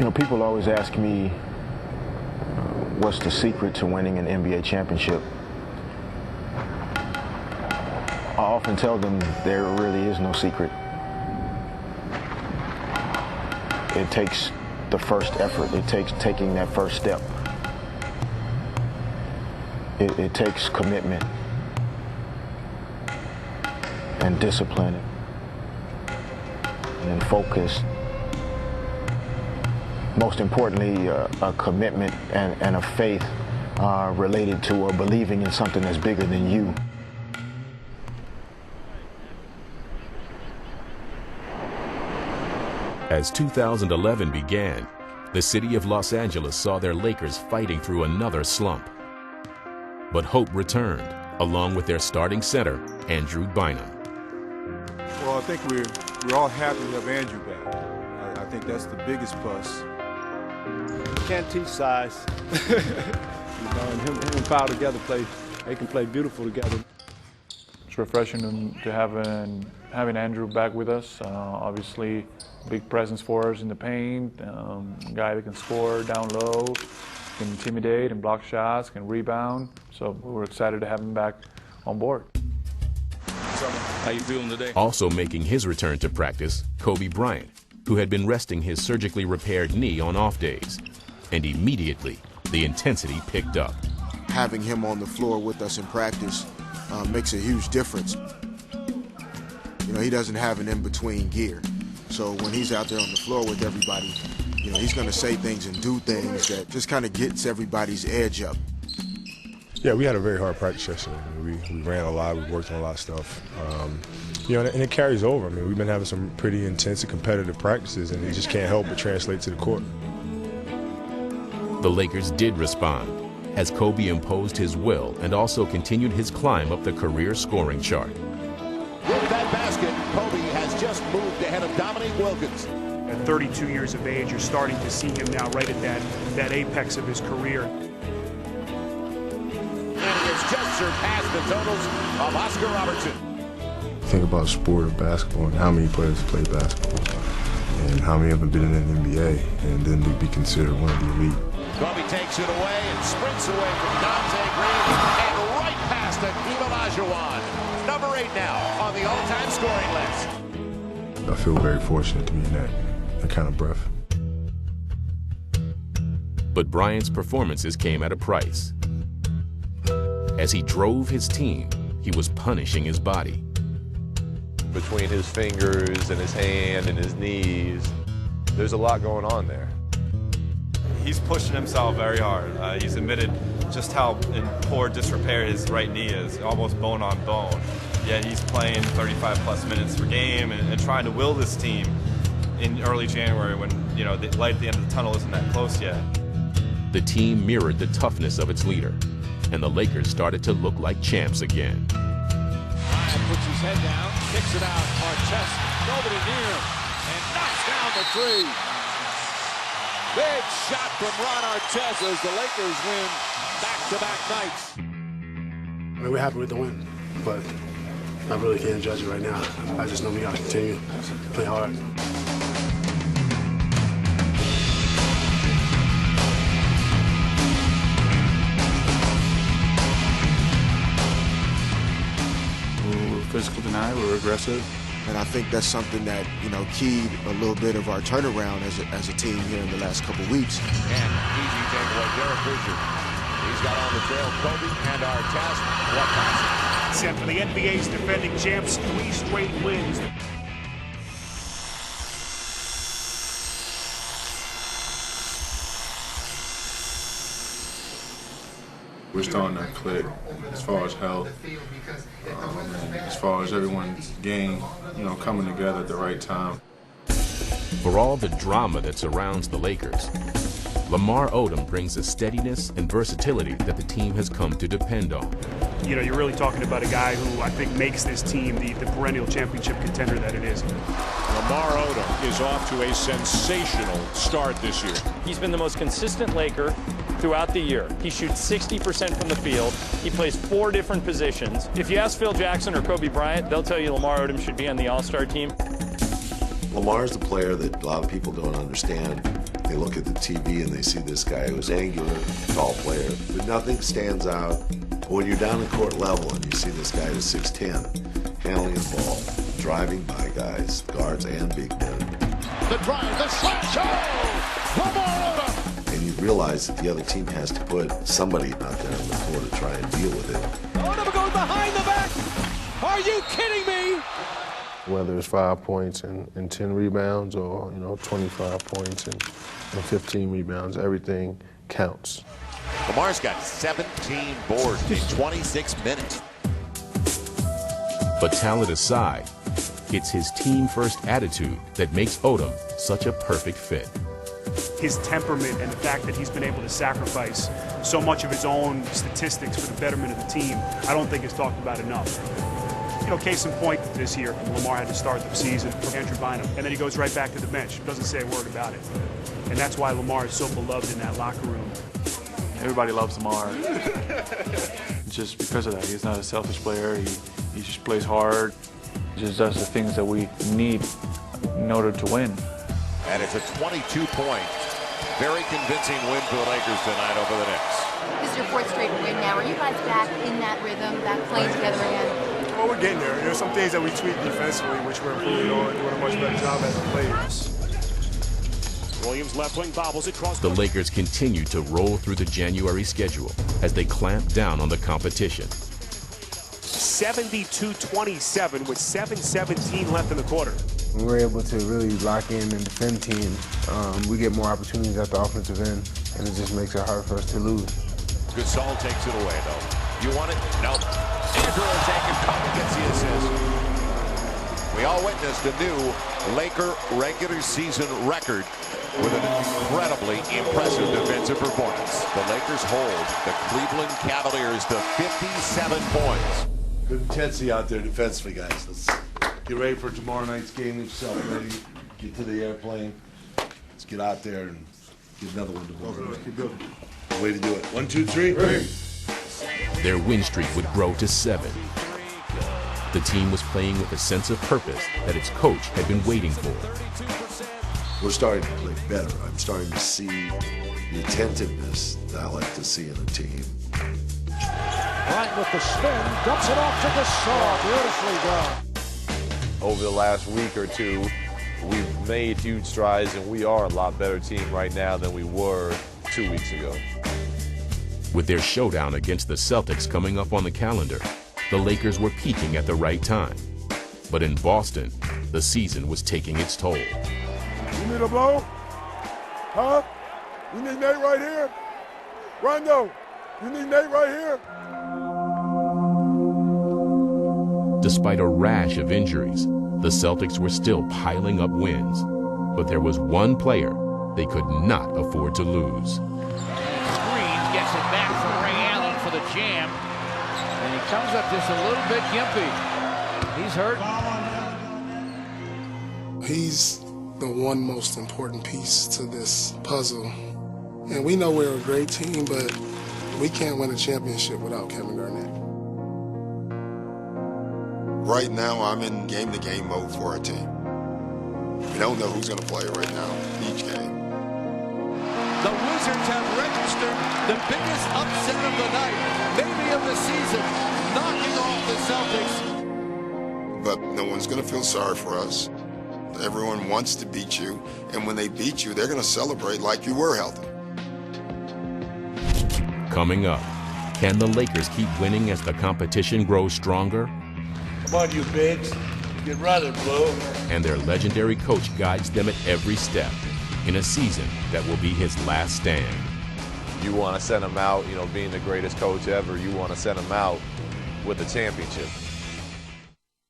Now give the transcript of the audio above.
You know, people always ask me what's the secret to winning an NBA championship. I often tell them there really is no secret. It takes the first effort. It takes taking that first step. It takes commitment and discipline and focus. Most importantly, a commitment and a faith related to believing in something that's bigger than you. As 2011 began, the city of Los Angeles saw their Lakers fighting through another slump. But hope returned, along with their starting center, Andrew Bynum. Well, I think we're all happy to have Andrew back. I think that's the biggest plus. You can't teach size. You know, and him and Powell together they can play beautiful together. It's refreshing to having Andrew back with us. Obviously, big presence for us in the paint, a guy that can score down low, can intimidate and block shots, can rebound. So we're excited to have him back on board. How you feeling today? Also making his return to practice, Kobe Bryant, who had been resting his surgically repaired knee on off days. And immediately, the intensity picked up. Having him on the floor with us in practice makes a huge difference. You know, he doesn't have an in-between gear. So when he's out there on the floor with everybody, you know, he's going to say things and do things that just kind of gets everybody's edge up. Yeah, we had a very hard practice yesterday. We ran a lot, we worked on a lot of stuff. You know, and it carries over. I mean, we've been having some pretty intense and competitive practices, and it just can't help but translate to the court. The Lakers did respond, as Kobe imposed his will and also continued his climb up the career scoring chart. With that basket, Kobe has just moved ahead of Dominique Wilkins. At 32 years of age, you're starting to see him now right at that apex of his career. And he has just surpassed the totals of Oscar Robertson. Think about sport of basketball and how many players play basketball and how many of them been in the NBA and then to be considered one of the elite. Kobe takes it away and sprints away from Dante Green and right past Akeem Olajuwon. Number 8 now on the all-time scoring list. I feel very fortunate to be in that kind of breath. But Bryant's performances came at a price. As he drove his team, he was punishing his body. Between his fingers and his hand and his knees, there's a lot going on there. He's pushing himself very hard. He's admitted just how in poor disrepair his right knee is, almost bone on bone. Yet he's playing 35-plus minutes per game and trying to will this team in early January when, you know, the light at the end of the tunnel isn't that close yet. The team mirrored the toughness of its leader, and the Lakers started to look like champs again. Bryant puts his head down, kicks it out. Artest, nobody near him, and knocks down the three. Big shot from Ron Artest as the Lakers win back-to-back nights. I mean, we're happy with the win, but I really can't judge it right now. I just know we got to continue to play hard. We're physical tonight, we're aggressive. And I think that's something that, you know, keyed a little bit of our turnaround as a team here in the last couple weeks. And easy takeaway, Derek Fisher. He's got on the trail Kobe and Artest. What passing? And for the NBA's defending champs, 3 straight wins. We're starting to click as far as health, and as far as everyone's game, you know, coming together at the right time. For all the drama that surrounds the Lakers, Lamar Odom brings a steadiness and versatility that the team has come to depend on. You know, you're really talking about a guy who I think makes this team the perennial championship contender that it is. Lamar Odom is off to a sensational start this year. He's been the most consistent Laker throughout the year. He shoots 60% from the field. He plays 4 different positions. If you ask Phil Jackson or Kobe Bryant, they'll tell you Lamar Odom should be on the All-Star team. Lamar's the player that a lot of people don't understand. They look at the TV and they see this guy who's angular, tall player, but nothing stands out. When you're down at court level and you see this guy who's 6'10", handling the ball, driving by guys, guards and big men. The drive, the slash, oh! Lamar Odom! And you realize that the other team has to put somebody out there on the floor to try and deal with it. Odom goes behind the back! Are you kidding me? Whether it's 5 points and 10 rebounds or, 25 points and 15 rebounds, everything counts. Lamar's got 17 boards in 26 minutes. But talent aside, it's his team-first attitude that makes Odom such a perfect fit. His temperament and the fact that he's been able to sacrifice so much of his own statistics for the betterment of the team, I don't think is talked about enough. Case in point, this year, Lamar had to start the season for Andrew Bynum, and then he goes right back to the bench, doesn't say a word about it. And that's why Lamar is so beloved in that locker room. Everybody loves Lamar. Just because of that. He's not a selfish player. He just plays hard. He just does the things that we need in order to win. And it's a 22-point, very convincing win for the Lakers tonight over the Knicks. This is your 4th straight win now. Are you guys back in that rhythm, back playing together again? Well, we're getting there. There's some things that we tweak defensively, which we're improving on, doing a much better job as players. Williams left wing bobbles across. The Lakers continue to roll through the January schedule as they clamp down on the competition. 72-27 with 7:17 left in the quarter. When we're able to really lock in and defend teams, we get more opportunities at the offensive end, and it just makes it hard for us to lose. Gasol takes it away, though. You want it? Nope. Andrew will take it. Kobe gets the assist. We all witnessed a new Laker regular season record with an incredibly impressive defensive performance. The Lakers hold the Cleveland Cavaliers to 57 points. Good intensity out there defensively, guys. Let's get ready for tomorrow night's game. Get yourself ready. Get to the airplane. Let's get out there and get another one tomorrow. Keep building. Way to do it. 1, 2, 3. Their win streak would grow to 7. The team was playing with a sense of purpose that its coach had been waiting for. We're starting to play better. I'm starting to see the attentiveness that I like to see in a team. Bryant with the spin, dumps it off to Gasol. Beautifully done. Over the last week or two, we've made huge strides, and we are a lot better team right now than we were 2 weeks ago. With their showdown against the Celtics coming up on the calendar, the Lakers were peaking at the right time. But in Boston, the season was taking its toll. You need a blow? Huh? You need Nate right here? Rondo, you need Nate right here? Despite a rash of injuries, the Celtics were still piling up wins. But there was one player they could not afford to lose. Screen gets it back from Ray Allen for the jam. And he comes up just a little bit gimpy. He's hurt. He's the one most important piece to this puzzle. And we know we're a great team, but we can't win a championship without Kevin Garnett. Right now, I'm in game-to-game mode for our team. We don't know who's going to play right now each game. The Wizards have registered the biggest upset of the night, maybe of the season, knocking off the Celtics. But no one's going to feel sorry for us. Everyone wants to beat you, and when they beat you, they're going to celebrate like you were healthy. Coming up, can the Lakers keep winning as the competition grows stronger? Come on, you bigs. Get rather blue. And their legendary coach guides them at every step in a season that will be his last stand. You want to send him out, being the greatest coach ever, you want to send him out with a championship.